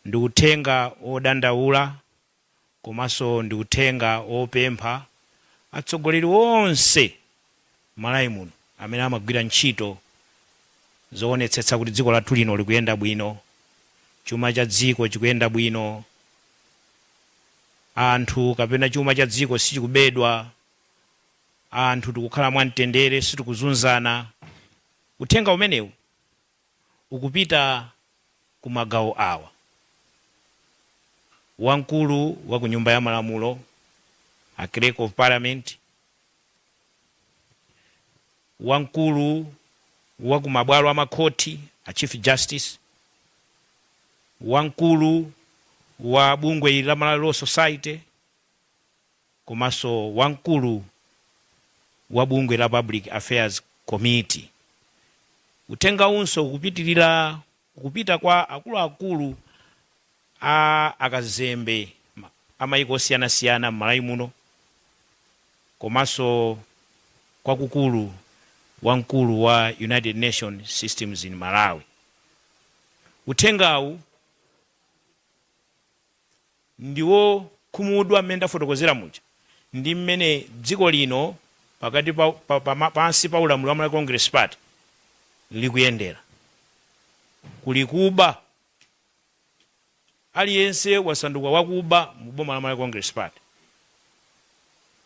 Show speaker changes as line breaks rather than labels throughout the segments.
ndikutenga odandaula komanso ndikutenga opempha atsogoleri onse Malawi muno amene amagwira ntchito zoonetsetsa kuti dziko lathu lino likuyenda bwino, chuma cha dziko chikuyenda bwino, anthu kapena chuma cha dziko sichikubedwa, anthu tikukhala mwamtendere sitikuzunzana. Uthenga umenewu ukupita ku magawo awa: wamkulu wa ku nyumba ya malamulo, a clerk of parliament, wamkulu wa ku mabwalo amakhoti, a chief justice, wamkulu wa bungwe la Malawi Law Society, komanso wamkulu wa bungwe la Public Affairs Committee. Uthenga unso ukupitirira kupita kwa akuluakulu a akazembe amayiko osiyanasiyana m'Malawi muno, komanso kwa kukulu wamkulu wa United Nations Systems in Malawi. Uthengawu ndiwo khumudwa mmene ndafotokozera muja ndi mmene dziko lino pakati pansi pa ulamuliro wa Malawi Congress Party likuyendera. Kulikuba aliyense wasanduka wakuba mu boma la Malawi Congress Party.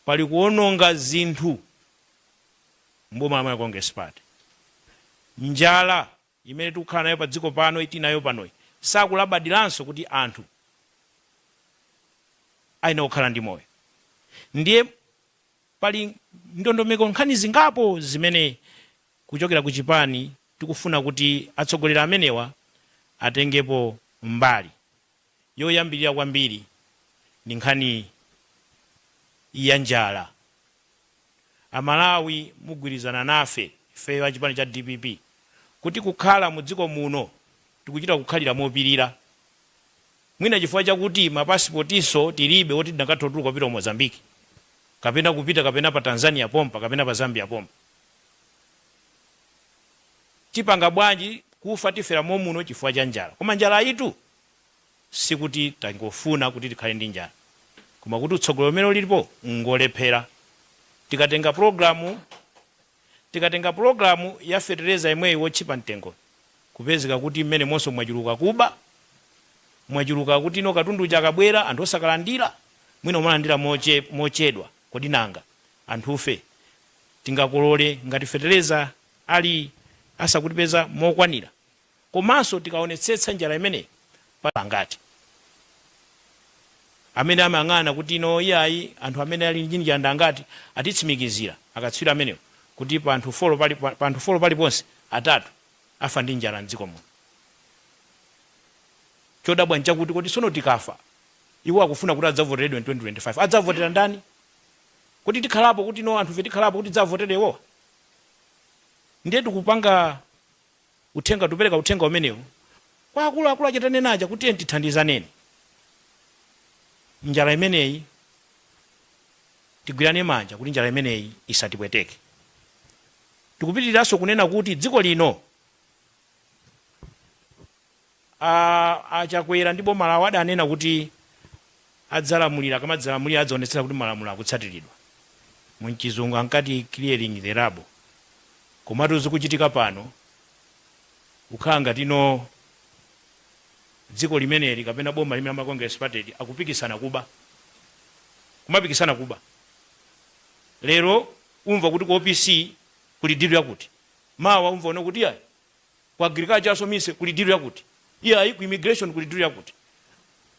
Pali kuononga zinthu mboma la Malawi Congress Party. Njala imene tikukhala nayo pa dziko pano itinayo panoyi sakulabadiranso kuti anthu aina kukhala ndi moyo. Ndiye pali ndondomeko nkhani zingapo zimene kuchokera ku chipani tikufuna kuti atsogoleri amenewa atengepo mbali. Yoyambirira kwambiri ndi nkhani ya njala. Amalawi mugwirizana nafe ife wa chipani cha DPP kuti kukhala mu dziko muno tikuchita kukhalira mopirira. Mwina chifukwa chakuti mapasipotiso tilibe woti tinakatotuluka kupita ku Mozambique, kapena kupita kapena pa Tanzania pompa, kapena pa Zambia pompa. Chipanga bwanji kufa tifera momuno chifukwa cha njala. Koma njala itu sikuti tangofuna kuti tikhale ndi njala, koma kuti utsogolo umene ulipo ngolephera. Tikatenga programu ya fertilizer imweyi wotchipa mtengo, kupezeka kuti mmene monso mwachuluka kuba, mwachuluka kuti ino katundu chakabwera anthu osakalandira, mwina umalandira mochedwa. Kodi nanga anthufe tingakolole ngati fertilizer ali asakutipeza mokwanira? Komanso tikaonetsetsa njala imene pangati amene amayang'ana kuti ino iyayi anthu amene ali ndi njala ngati atitsimikizira akatswiri amenewo kuti panthu folo paliponse atatu afa ndi njala m'dziko muno. Chodabwa nchakuti kuti sono tikafa iwo akufuna kuti adzavoteredwe 2025. Adzavotera ndani? Kuti tikhalapo kuti no anthu fe tikhalapo kuti dzavoterewo? Ndiye tikupanga uthenga, tupereka uthenga umenewu kwa akuluakulu achatanena kuti tithandizaneni njala imeneyi, tigwirane manja kuti njala imeneyi isatipweteke. Tikupitiriranso kunena kuti dziko lino achakwera ndipo Malawi adanena kuti adzalamulira, kama adzalamulira adzaonetsera kuti malamulo akutsatiridwa. Munchizungu ankati clearing the rubble. Komatu zikuchitika pano kukhala ngati ino dziko limeneli kapena boma limene la Congress Party akupikisana kuba, kumapikisana kuba. Lero umva kuti ku OPC kuli dilu yakuti, mawa umva ono kuti yayi ku agriculture asomise kuli dilu yakuti, iyayi ku immigration kuli dilu yakuti.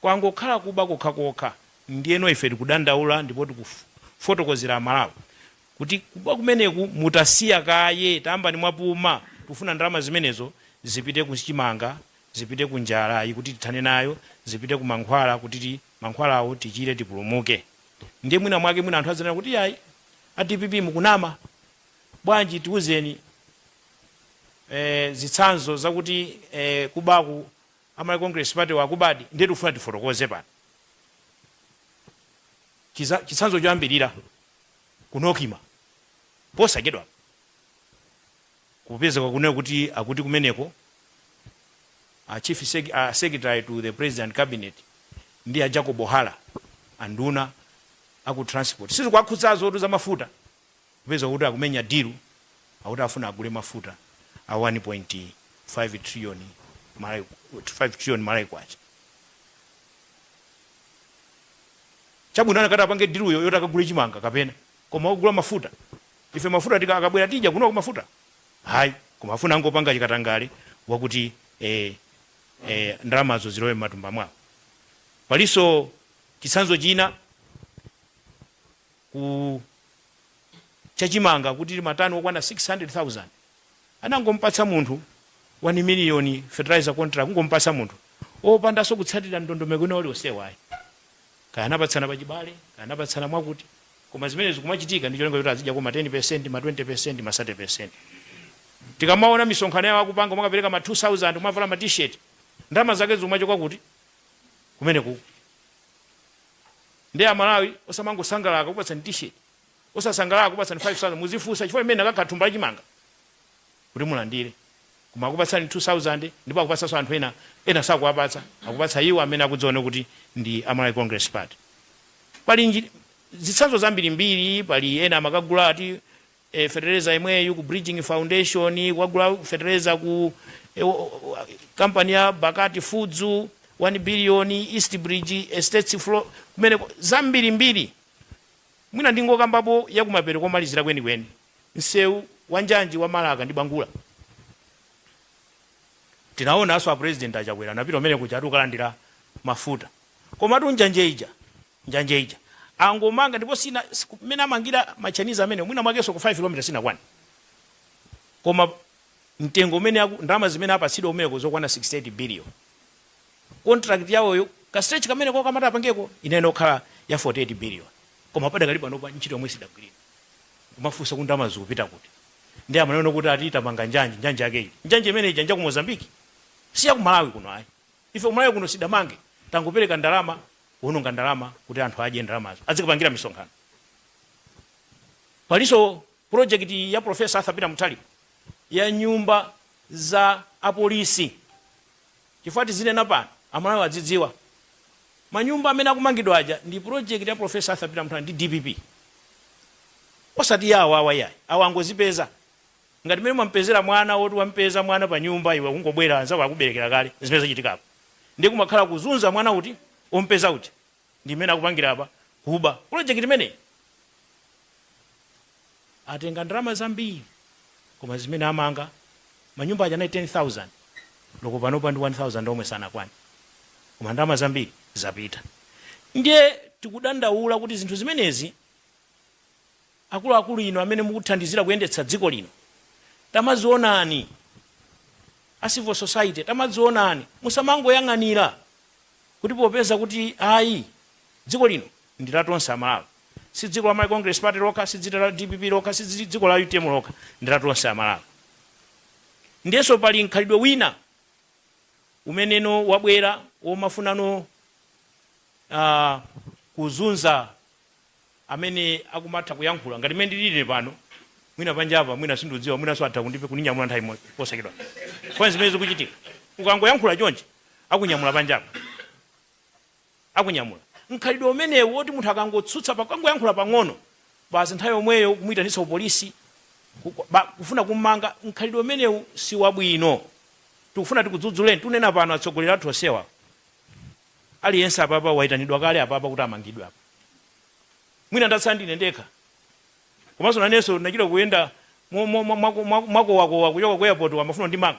Kwangokhala kuba kokha. Ndiyeno ife tikudandaula ndipo tikufotokozera Amalawi kuti kuba kumeneku mutasiya kaye, tamba ni mwapuma. Tufuna ndalama zimenezo zipite ku chimanga, zipite ku njala kuti tithane nayo, zipite ku mankhwala kuti mankhwalawo tichire tipulumuke. Ndiye mwina mwake mwina anthu azanena kuti yayi a DPP mukunama, bwanji tiuzeni zitsanzo zakuti kubaku Malawi Congress Party wakubadi. Ndiye tufuna tifotokoze pano chitsanzo choyambirira kunokima posachedwa kupezeka kunena kuti akuti kumeneko chief secretary to the president cabinet ndi Jacob Ohala anduna aku transport sizo kwakhudzazo otuza mafuta kupeza kuti akumenya deal akuti afuna agule mafuta a 1.5 trillion Malawi 5 trillion Malawi kwacha chabwino anakati apange deal yo yotakagule chimanga kapena koma kugula mafuta ife mafuta tikakabwera tija kuno mafuta hayi koma afuna angopanga chikatangale wakuti ndalamazo zilowe matumba mwawo paliso chisanzo china ku chachimanga kuti matani okwana 600,000 anangompatsa munthu 1 million fertilizer contract kungompatsa munthu opandanso kutsatira ndondomeko ina osewayi kaya anapatsana pachibale kaya anapatsana mwakuti koma zimene zikumachitika ndi cholinga kuti azidya koma 10% ma 20% ma 30%. Tikamaona misonkhano yawo akupanga mwakapereka ma 2000 mwavala ma t-shirt ndalama zake zimachoka kuti kumene ku ndi Malawi osamangosangalala kupatsa t-shirt osasangalala kupatsa 5000 muzifusa chifukwa imene akakathumba chimanga kuti mulandire koma akupatsani 2000 ndipo akupatsa anthu ena sakuwapatsa akupatsa iwo amene akudziona kuti ndi Malawi Congress Party. Pali zitsanzo zambirimbiri pali ena amakagula ati fertilizer imweyu ku Bridging Foundation kwagula fertilizer ku company ya Bakati Foods 1 billion East Bridge Estates Flow kumene zambirimbiri mwina ndingokambapo yakumapero komalizira kwenikweni msewu wanjanji wa Malaka ndi Bangula tinaona aso a president achakwera napita umene kuchatu ukalandira mafuta koma tu njanje ija angomanga ndipo sina mena amangira machaniza amene mwina mwakeso ku 5 km sina kwani koma mtengo umene ndalama zimene apatsidwa umene kuzokwana 68 billion contract yawo yo ka stretch kamene kwa kamata apangeko inene okhala ya 48 billion koma pada kalipa nopa ntchito yomwe sidagwira kumafusa kuti ndalama zikupita kuti ndi amaneno kuti atita panga njanje yake njanje imene ija ku Mozambique siya ku Malawi kuno ayi ife ku Malawi kuno sidamange tangopereka ndalama kuononga ndalama kuti anthu adye ndalamazo azikupangira misonkhano. Paliso project ya Professor Arthur Peter Mutali ya nyumba za apolisi chifati zine napano Amalawi adzidziwa manyumba amene akumangidwa aja ndi project ya Professor Arthur Peter Mutali ndi DPP osati yawo awayayi awo angozipeza ngati mene mwampezera mwana woti wampeza mwana pa nyumba iwe kungobwera anzawo akuberekera kale zimene zachitikapo ndi kumakhala kuzunza mwana uti ompeza uti ndi mene akupangira apa kuba project imene atenga ndalama zambiri koma zimene amanga manyumba aja 10,000 loko panopa ndi 1000 omwe sana kwani koma ndalama zambiri zapita. Ndiye tikudandaula kuti zinthu zimenezi akuluakulu ino amene mukuthandizira kuyendetsa dziko lino tamazionani a civil society tamazionani musamangoyang'anira kuti popeza kuti ayi dziko lino ndi la tonse Amalawi si dziko la Malawi Congress Party lokha si dziko la DPP lokha si dziko la UTM lokha ndi la tonse Amalawi. Ndiyeso pali nkhalidwe wina umeneno wabwera womafunano kuzunza amene akumatha kuyankhula ngati mene ndilile pano mwina panjapa mwina sindudziwa mwina so atha kundipe kuninyamula nthawi imodzi posakedwa kwa zimene zikuchitika ukangoyankhula chonje akunyamula panjapa akunyamula nkhalidwe umenewu woti munthu akangotsutsa pakangoyankhula pang'ono basi nthawi yomweyo kumuyitanitsa polisi kufuna kummanga nkhalidwe umenewu si wabwino tikufuna tikudzudzuleni tunena pano atsogoleri athu osewa aliyense apapa waitanidwa kale apapa kuti amangidwe apa mwina ndatsandine ndekha komanso nanenso nachita kuyenda mwakowakowa kuchoka ku airport wamafuna ndimanga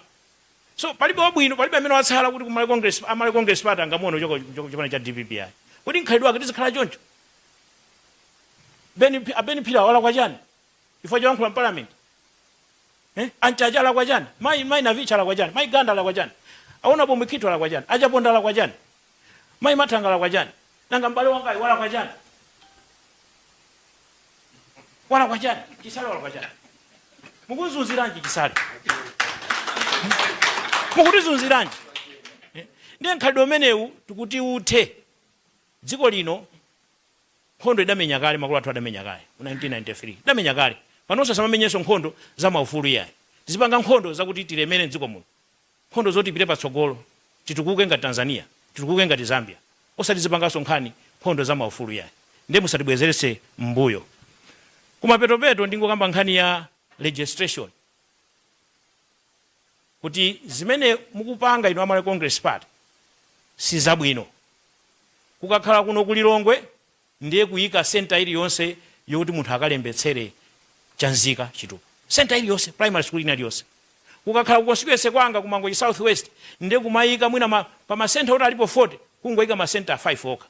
so palibe wabwino palibe amene watsala kuti ku Malawi Congress Party angamuona chopana cha DPP ayi kuti nkhalidwe ake tizikhala choncho abeni phila wala kwa chani ifo choyankhula parliament anchacha ala kwa chani mai navicha ala kwa chani mai ganda ala kwa chani aona pomwe khito ala kwa chani achaponda ala kwa chani mai mathanga ala kwa chani nanga mbale wangayi wala kwa chani wala kwa chani chisale wala kwa chani mukuzunziranji chisale mukutizunziranji ndiye nkhalidwe umenewu tikuti uthe dziko lino nkhondo idamenya kale makulu athu adamenya kale mu 1993 idamenya kale panonso samamenyenso nkhondo za maufulu yayi tizipanga nkhondo zakuti tilemere mdziko muno nkhondo zoti ipite patsogolo titukuke ngati Tanzania, titukuke ngati Zambia, osati zipangaso nkhani nkhondo za maufulu yayi, ndiye musatibwezerese mbuyo. Kumapetopeto ndingokamba nkhani ya registration, kuti zimene mukupanga inu amale Congress Party si zabwino. Kukakhala kuno kulilongwe ndiye kuyika center iliyonse yokuti munthu akalembetsere chanzika chitupa, center iliyonse, primary school ina iliyonse. Kukakhala kukonstituency kwanga kumangochi South West ndiye kumayika mwina pa masenta oti alipo 40 kungoyika masenta 5 oka,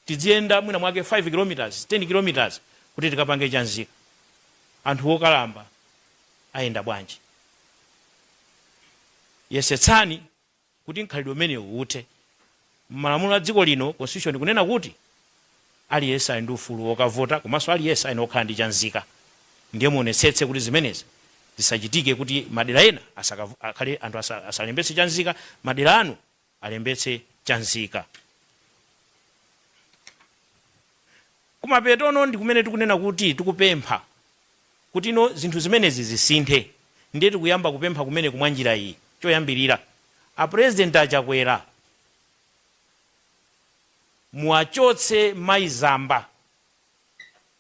tidziyenda mwina mwake 5 kilometers 10 kilometers kuti tikapange chanzika. Anthu okalamba ayenda bwanji? Yesetsani kuti nkhalidwe umenewu uthe. Malamulo a dziko lino constitution kunena kuti aliyense ali ndi ufulu wokavota, komanso aliyense ali okhala ndi chanzika. Ndiye muonetsetse kuti zimenezi zisachitike, kuti madera ena akhale anthu asalembetse chanzika, madera anu alembetse chanzika. Kumapetono ndi kumene tikunena kuti tikupempha kuti ino zinthu zimenezi zisinthe. Ndiye tikuyamba kupempha kumene kumwanjira iyi. Choyambirira, a president achakwera muachotse maizamba,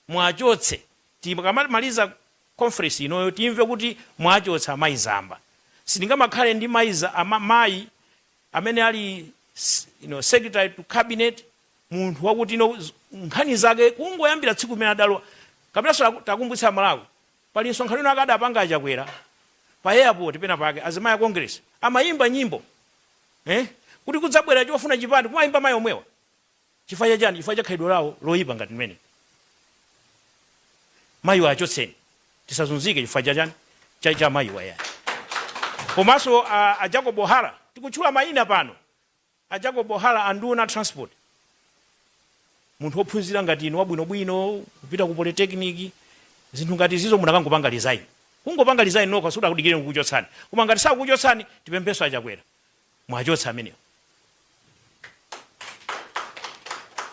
muachotse. Tikamaliza conference inoyo timve kuti mwachotsa maizamba. Sindingamakhale ndi mayi amene ali secretary to cabinet, munthu wakuti nkhani zake kungoyambira tsiku limene adalowa. Kapitanso takumbutsa Malawi, pali nsonkhano akadapanga achakwera pa airport pena pake, azimayi a Congress amayimba nyimbo kuti kudzabwera chofuna chipande, kumayimba mayi omwewa. Chifukwa chani? Chifukwa cha khalidwe lawo loyipa ngati mmene. Mayiwa achotseni, tisazunzike chifukwa chani? Cha mayiwa ya. Komanso a Jacob Ohara, tikutchula mayina pano. A Jacob Ohara anduna transport, munthu wophunzira ngati inu wabwinobwino, kupita ku polytechnic, zinthu ngati zizo munakangopanga resign. Kungopanga resign nokha suda kudikire kukuchotsani. Koma ngati sakukuchotsani tipempheso achakwera, mwachotsa amenewo.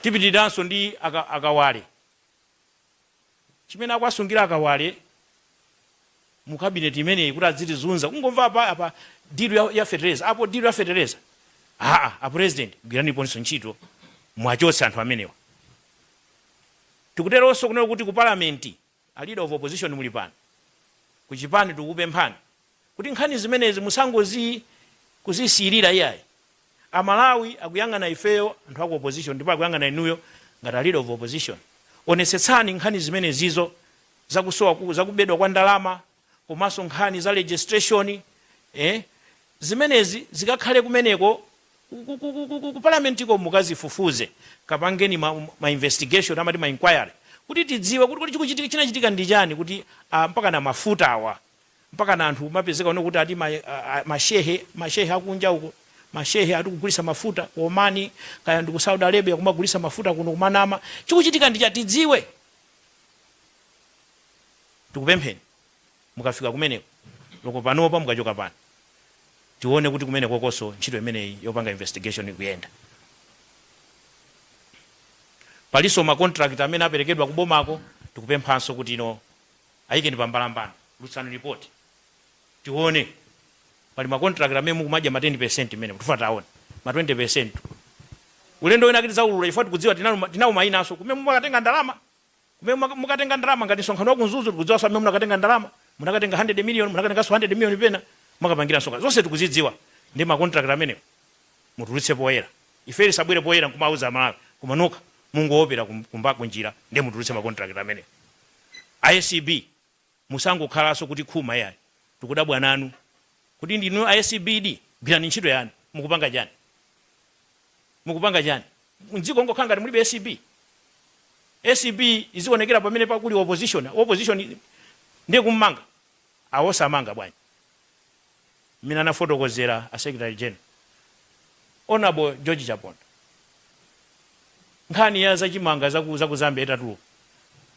Tipitiranso ndi akawale. Chimene akwasungira akawale mu cabinet imeneyi kuti adzitizunza. Kungomva apa deal ya fertilizer, apo deal ya fertilizer. A president gwiraniponso ntchito, mwachotsa anthu amenewa. Tikuteronso kunena kuti ku parliament a leader of opposition muli pano, ku chipani tikupemphani kuti nkhani zimenezi kuzisirira iyayi. Amalawi akuyang'ana ifeyo anthu aku opposition, ndipo akuyang'ana inuyo ngati a leader of opposition. Onetsetsani nkhani zimenezizo zakusowa zakubedwa kwa ndalama, komanso nkhani za registration, zimenezi zikakhale kumeneko ku parliament ko mukazifufuze, kapangeni ma investigation amati ma inquiry, kuti tidziwe kuti chikuchitika chinachitika ndi chani, kuti mpaka na mafuta awa, mpaka na anthu mapezeka ono kuti ati mashehe akunja uko, mashehe atikugulisa mafuta ku Omani, kaya ndi ku Saudi Arabia kumagulisa mafuta kuno kumanama, chikuchitika ndi chani tidziwe. Tikupempheni mukafika kumeneko, loko panopa mukachoka pano, tione kuti kumene kokoso ntchito imeneyi yopanga investigation ikuyenda. Paliso ma contract amene aperekedwa kubomako, tikupemphanso kuti ayikeni pambalambano, lutsani report, tione. Pali ma contract amene mukumadya ma 10% imene tufa taone ma 20%. Ulendo wena akiti zaulula ifati kudziwa tinawo mayinaso kumene mukatenga ndalama, kumene mukatenga ndalama ngati nsonkhano wakunzuzu tikudziwa so amene munakatenga ndalama, munakatenga 100 million, munakatenga 100 million pena mukapangira nsonkhano zonse tikuzidziwa. Ndi ma contract amene mutulutse poyera, ife lisabwere poyera kumauza Malawi kumanuka mungoopera kumbako njira, ndi mutulutse ma contract amene. ICB musangokhalaso kuti khuma yayi, tikudabwa nanu kuti ndinu ICBD gwirani ntchito yani, mukupanga chani? Mukupanga chani? Mdziko ngokhala ngati mulibe ACB. ACB izionekera pamene pakuli opposition ndiye kummanga, awosamanga bwanji. Mina nafotokozera a Secretary General Honorable George Chaponda, nkhani ya zachimanga zaku Zambia itatuluka,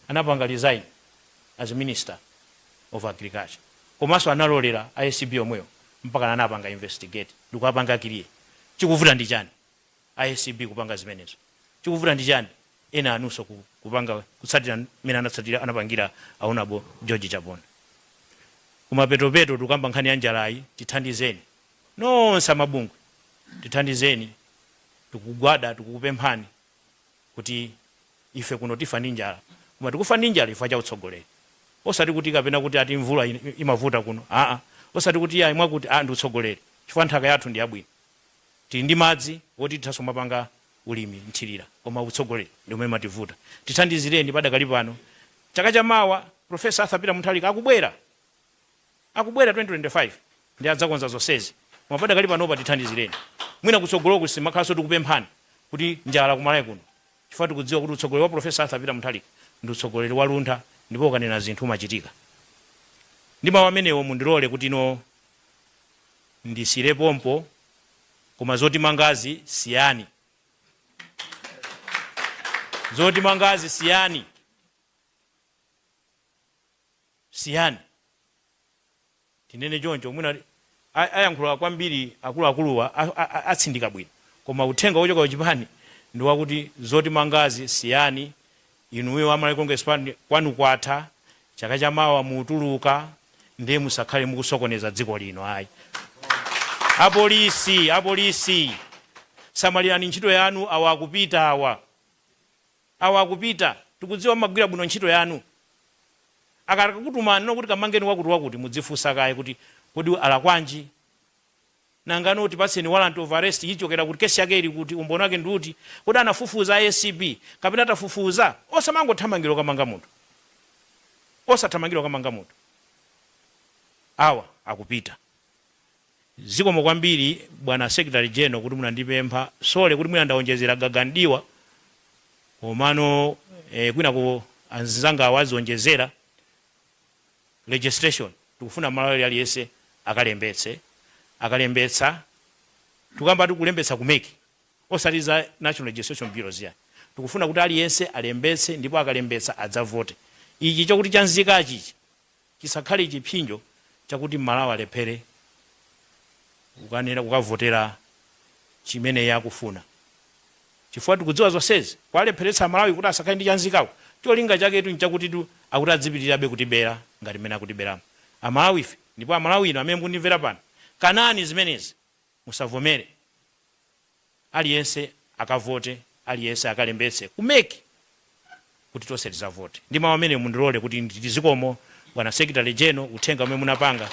anapanga resign as Minister of Agriculture, komanso analolera ICB omweyo mpaka anapanga investigate, ndikuapanga kiliye. Chikuvuta ndi chani ICB kupanga zimenezo? Chikuvuta ndi chani ena anuso kupanga kutsatira mina anatsatira anapangira Honorable George Chaponda? Kumapetopeto tukamba nkhani ya njalayi, tithandizeni nonse mabungwe tithandizeni, tikugwada, tikupemphani kuti ife kuno tifa ndi njala, koma tikufa ndi njala ifa cha utsogoleri. Osati kuti kapena kuti ati mvula imavuta kuno, osati kuti ya mwakuti ndi utsogoleri, chifukwa nthaka yathu ndi yabwino, tili ndi madzi woti tithaso mapanga ulimi nthirira, koma utsogoleri ndi umene mativuta. Tithandizireni padakali pano. Chaka chamawa Profesa Arthur Peter Mutharika akubwera 2025 ndi adzakonza zonsezi, koma padakali panopa tithandizireni. Mwina kutsogoloku simakhalanso tikupemphani kuti njala kumalawi kuno, chifukwa tikudziwa kuti utsogoleri wa Profesa Arthur Peter Mutharika ndi utsogoleri waluntha, ndipo ukanena zinthu umachitika. Ndi mawu amenewo mundilole kuti ndisire pompo, koma zoti mangazi siyani. Zoti mangazi siyani. Tinene choncho, mwina ayankhula kwambiri akuluakuluwa atsindika bwino, koma uthenga wochoka kuchipani ndi wakuti zoti mangazi siyani. Inuyo Malawi Congress Party kwanu kwatha, chaka chamawa mutuluka, ndiye musakhale mukusokoneza dziko lino. Ayi apolisi samalirani ntchito yanu. Awa akupita tikudziwa magwira bwino ntchito yanu. Akakakutumani kuti kamangeni wakuti mudzifunsa kaye kuti kodi ala kwanji, nangano kuti paseni warrant of arrest ichokera kuti kesi yake ili kuti umboni wake ndi uti, kodi anafufuza ACP kapena atafufuza. Osamangothamangiro kamanga munthu, osathamangiro kamanga munthu. Awa akupita. Zikomo kwambiri bwana Secretary General kuti munandipempha sole kuti mwina ndaonjezera gagandiwa, komano kwina ko anzanga awazonjezera registration. Tikufuna Malawi aliyense akalembetsa tukamba tikulembetsa kumeki, osati za National Registration Bureau ziya. Tikufuna kuti aliyense alembetse, ndipo akalembetsa adzavote. Ichi chokuti chanzika chichi chisakhale chipinjo chakuti Malawi alephere ukanena kukavotera chimene yakufuna, chifukwa tikudziwa zonsezi kwalepheretsa Malawi kuti asakhale ndi chanzikawo. Cholinga chaketu nchakuti akuti adzipitirirabe kutibera ngati mmene akutiberamo Amalawi ife. Ndipo Amalawi ino amene mukundimvera pano, kanani zimenezi musavomere. Aliyense akavote, aliyense akalembetse kumeki kuti tonse tizavote. Ndi mawu amene mundilole kuti ndizikomo bwana Secretary General, uthenga umene munapanga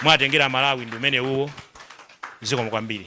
mwatengera Malawi ndi umene uwo. Zikomo kwambiri.